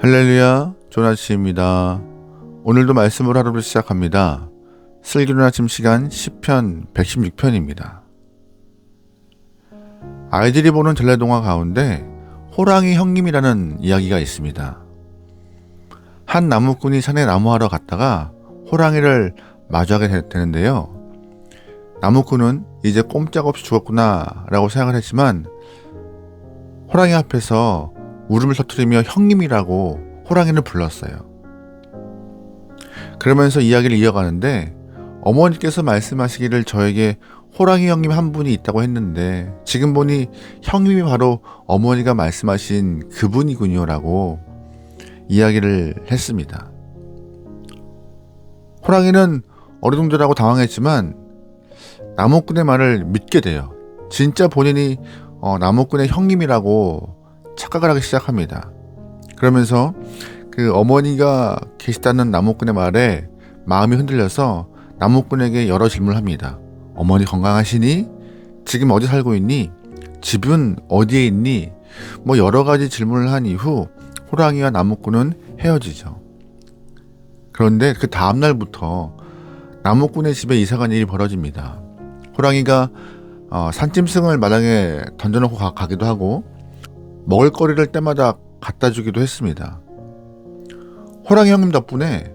할렐루야, 조나씨입니다. 오늘도 말씀을 하루를 시작합니다. 슬기로운 아침 시간 시편 116편입니다. 아이들이 보는 전래동화 가운데 호랑이 형님이라는 이야기가 있습니다. 한 나무꾼이 산에 나무하러 갔다가 호랑이를 마주하게 되는데요. 나무꾼은 이제 꼼짝없이 죽었구나 라고 생각을 했지만 호랑이 앞에서 울음을 터뜨리며 형님이라고 호랑이를 불렀어요. 그러면서 이야기를 이어가는데 어머니께서 말씀하시기를 저에게 호랑이 형님 한 분이 있다고 했는데 지금 보니 형님이 바로 어머니가 말씀하신 그분이군요 라고 이야기를 했습니다. 호랑이는 어리둥절하고 당황했지만 나무꾼의 말을 믿게 돼요. 진짜 본인이 나무꾼의 형님이라고 착각을 하기 시작합니다. 그러면서 그 어머니가 계시다는 나무꾼의 말에 마음이 흔들려서 나무꾼에게 여러 질문을 합니다. 어머니 건강하시니? 지금 어디 살고 있니? 집은 어디에 있니? 여러 가지 질문을 한 이후 호랑이와 나무꾼은 헤어지죠. 그런데 그 다음날부터 나무꾼의 집에 이사간 일이 벌어집니다. 호랑이가 산짐승을 마당에 던져놓고 가기도 하고 먹을거리를 때마다 갖다 주기도 했습니다. 호랑이 형님 덕분에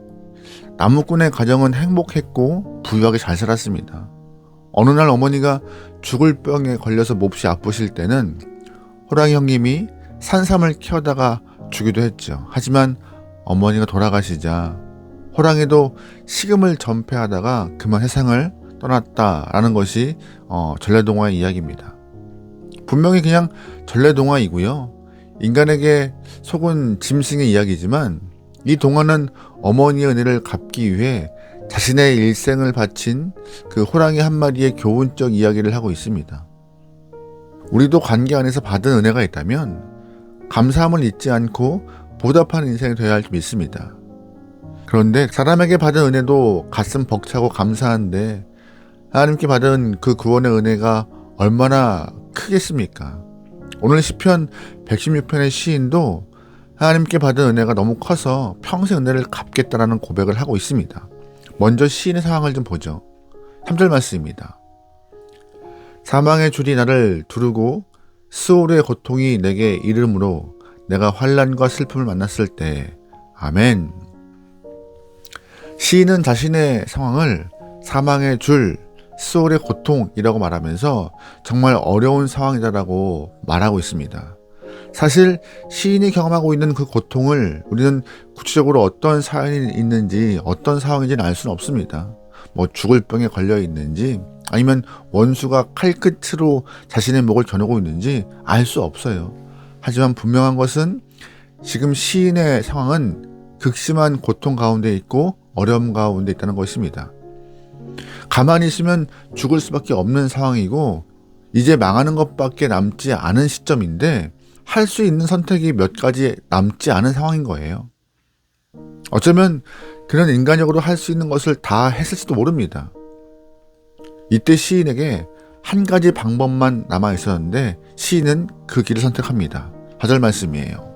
나무꾼의 가정은 행복했고 부유하게 잘 살았습니다. 어느 날 어머니가 죽을 병에 걸려서 몹시 아프실 때는 호랑이 형님이 산삼을 키워다가 주기도 했죠. 하지만 어머니가 돌아가시자 호랑이도 식음을 전폐하다가 그만 세상을 떠났다라는 것이 전래동화의 이야기입니다. 분명히 그냥 전래동화이고요. 인간에게 속은 짐승의 이야기지만 이 동화는 어머니의 은혜를 갚기 위해 자신의 일생을 바친 그 호랑이 한 마리의 교훈적 이야기를 하고 있습니다. 우리도 관계 안에서 받은 은혜가 있다면 감사함을 잊지 않고 보답하는 인생이 되어야 할 줄 믿습니다. 그런데 사람에게 받은 은혜도 가슴 벅차고 감사한데 하나님께 받은 그 구원의 은혜가 얼마나 크겠습니까? 오늘 시편 116편의 시인도 하나님께 받은 은혜가 너무 커서 평생 은혜를 갚겠다라는 고백을 하고 있습니다. 먼저 시인의 상황을 좀 보죠. 3절 말씀입니다. 사망의 줄이 나를 두르고 스올의 고통이 내게 이르므로 내가 환난과 슬픔을 만났을 때 아멘. 시인은 자신의 상황을 사망의 줄, 스올의 고통이라고 말하면서 정말 어려운 상황이다라고 말하고 있습니다. 사실 시인이 경험하고 있는 그 고통을 우리는 구체적으로 어떤 사연이 있는지 어떤 상황인지는 알 수는 없습니다. 죽을 병에 걸려 있는지 아니면 원수가 칼끝으로 자신의 목을 겨누고 있는지 알 수 없어요. 하지만 분명한 것은 지금 시인의 상황은 극심한 고통 가운데 있고 어려움 가운데 있다는 것입니다. 가만히 있으면 죽을 수밖에 없는 상황이고 이제 망하는 것밖에 남지 않은 시점인데 할 수 있는 선택이 몇 가지 남지 않은 상황인 거예요. 어쩌면 그는 인간적으로 할 수 있는 것을 다 했을지도 모릅니다. 이때 시인에게 한 가지 방법만 남아 있었는데 시인은 그 길을 선택합니다. 4절 말씀이에요.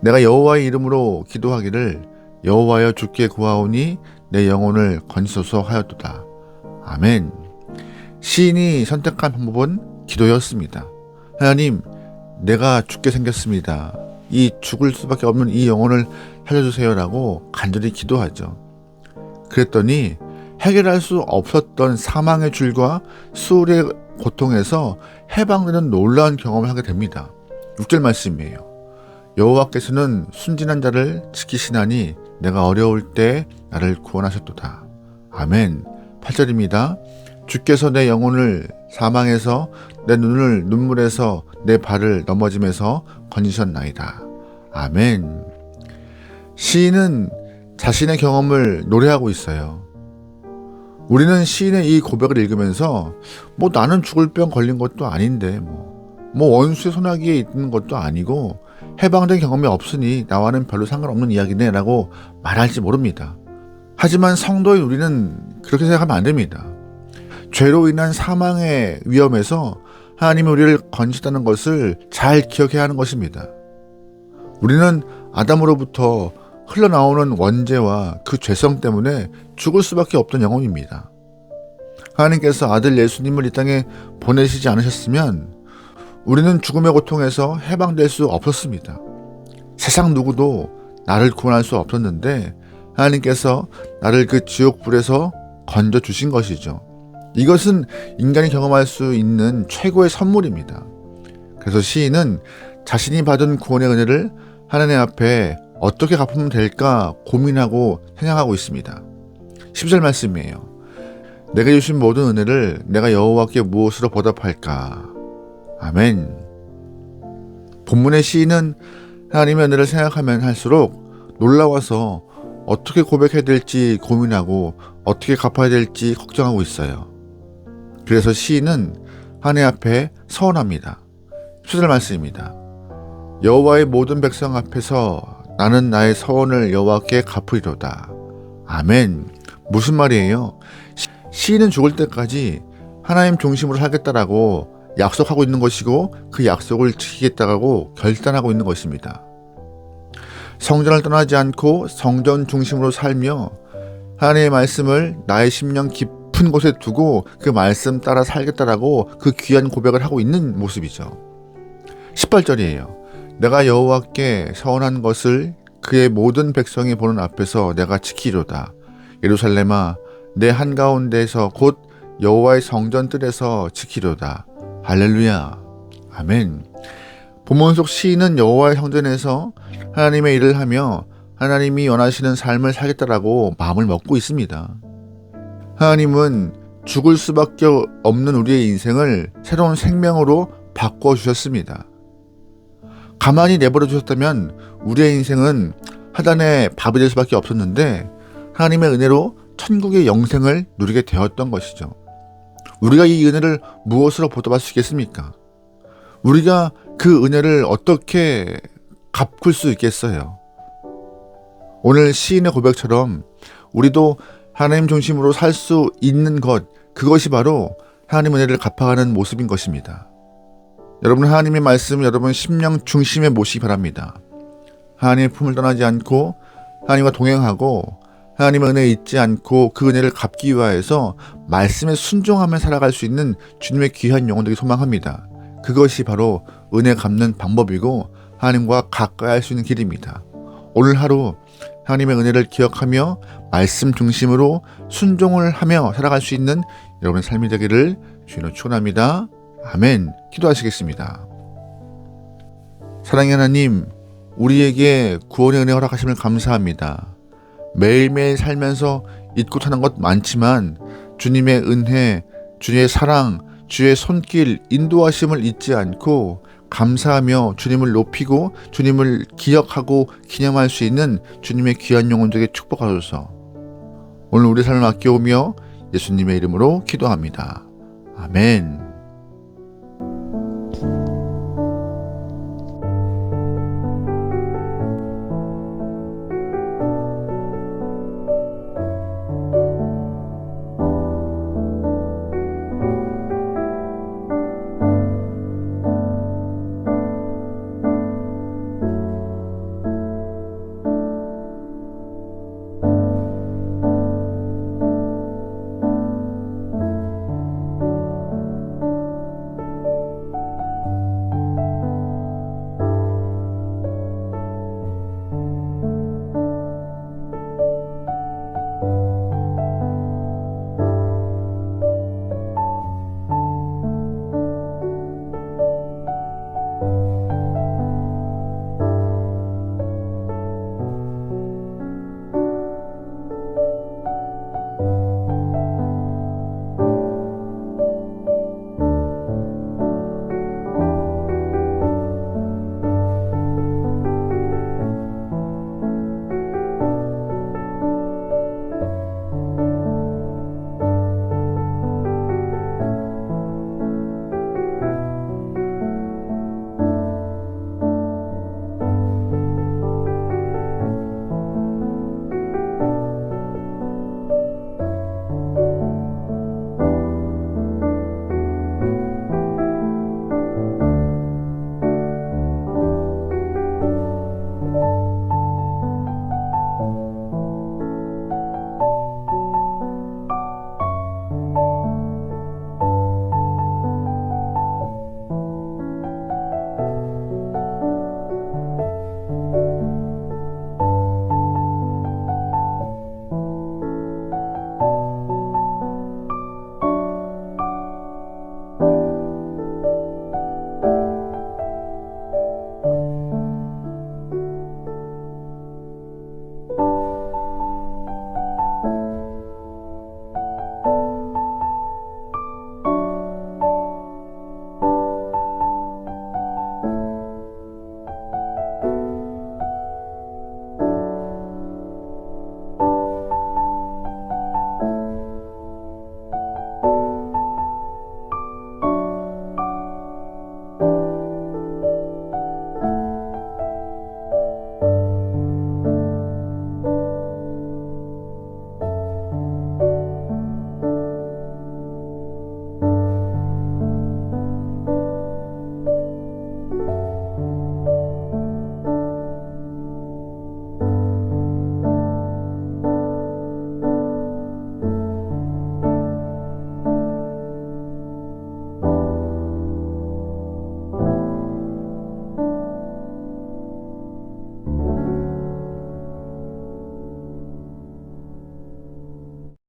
내가 여호와의 이름으로 기도하기를 여호와여 주께 구하오니 내 영혼을 건지소서 하였도다. 아멘. 시인이 선택한 방법은 기도였습니다. 하나님, 내가 죽게 생겼습니다. 이 죽을 수밖에 없는 이 영혼을 살려주세요라고 간절히 기도하죠. 그랬더니 해결할 수 없었던 사망의 줄과 수울의 고통에서 해방되는 놀라운 경험을 하게 됩니다. 6절 말씀이에요. 여호와께서는 순진한 자를 지키시나니 내가 어려울 때 나를 구원하셨도다. 아멘. 8절입니다. 주께서 내 영혼을 사망에서 내 눈을 눈물에서 내 발을 넘어짐에서 건지셨나이다. 아멘. 시인은 자신의 경험을 노래하고 있어요. 우리는 시인의 이 고백을 읽으면서 나는 죽을 병 걸린 것도 아닌데 원수의 소나기에 있는 것도 아니고 해방된 경험이 없으니 나와는 별로 상관없는 이야기네 라고 말할지 모릅니다. 하지만 성도인 우리는 그렇게 생각하면 안 됩니다. 죄로 인한 사망의 위험에서 하나님이 우리를 건지다는 것을 잘 기억해야 하는 것입니다. 우리는 아담으로부터 흘러나오는 원죄와 그 죄성 때문에 죽을 수밖에 없던 영혼입니다. 하나님께서 아들 예수님을 이 땅에 보내시지 않으셨으면 우리는 죽음의 고통에서 해방될 수 없었습니다. 세상 누구도 나를 구원할 수 없었는데 하나님께서 나를 그 지옥불에서 건져주신 것이죠. 이것은 인간이 경험할 수 있는 최고의 선물입니다. 그래서 시인은 자신이 받은 구원의 은혜를 하나님 앞에 어떻게 갚으면 될까 고민하고 생각하고 있습니다. 10절 말씀이에요. 내게 주신 모든 은혜를 내가 여호와께 무엇으로 보답할까? 아멘. 본문의 시인은 하나님의 은혜를 생각하면 할수록 놀라워서 어떻게 고백해야 될지 고민하고 어떻게 갚아야 될지 걱정하고 있어요. 그래서 시인은 하나님 앞에 서원합니다. 10절 말씀입니다. 여호와의 모든 백성 앞에서 나는 나의 서원을 여호와께 갚으리로다. 아멘. 무슨 말이에요? 시인은 죽을 때까지 하나님 중심으로 살겠다라고 약속하고 있는 것이고 그 약속을 지키겠다고 결단하고 있는 것입니다. 성전을 떠나지 않고 성전 중심으로 살며 하나님의 말씀을 나의 심령 깊은 곳에 두고 그 말씀 따라 살겠다라고 그 귀한 고백을 하고 있는 모습이죠. 18절이에요. 내가 여호와께 서원한 것을 그의 모든 백성이 보는 앞에서 내가 지키리로다. 예루살렘아 내 한가운데에서 곧 여호와의 성전 뜰에서 지키리로다. 할렐루야. 아멘. 본문 속 시인은 여호와의 성전에서 하나님의 일을 하며 하나님이 원하시는 삶을 살겠다라고 마음을 먹고 있습니다. 하나님은 죽을 수밖에 없는 우리의 인생을 새로운 생명으로 바꿔주셨습니다. 가만히 내버려 두셨다면 우리의 인생은 하단의 밥이 될 수밖에 없었는데 하나님의 은혜로 천국의 영생을 누리게 되었던 것이죠. 우리가 이 은혜를 무엇으로 보답할 수 있겠습니까? 우리가 그 은혜를 어떻게 갚을 수 있겠어요? 오늘 시인의 고백처럼 우리도 하나님 중심으로 살 수 있는 것, 그것이 바로 하나님 은혜를 갚아가는 모습인 것입니다. 여러분, 하나님의 말씀 여러분 심령 중심에 모시기 바랍니다. 하나님의 품을 떠나지 않고 하나님과 동행하고 하나님의 은혜에 잊지 않고 그 은혜를 갚기 위하여서 말씀에 순종하며 살아갈 수 있는 주님의 귀한 영혼들이 소망합니다. 그것이 바로 은혜 갚는 방법이고 하나님과 가까이 할 수 있는 길입니다. 오늘 하루 하나님의 은혜를 기억하며 말씀 중심으로 순종을 하며 살아갈 수 있는 여러분의 삶이 되기를 주님으로 축원합니다. 아멘. 기도하시겠습니다. 사랑의 하나님, 우리에게 구원의 은혜 허락하심을 감사합니다. 매일매일 살면서 잊고 사는 것 많지만 주님의 은혜, 주의 사랑, 주의 손길, 인도하심을 잊지 않고 감사하며 주님을 높이고 주님을 기억하고 기념할 수 있는 주님의 귀한 영혼들에게 축복하소서. 오늘 우리 삶을 맡겨오며 예수님의 이름으로 기도합니다. 아멘.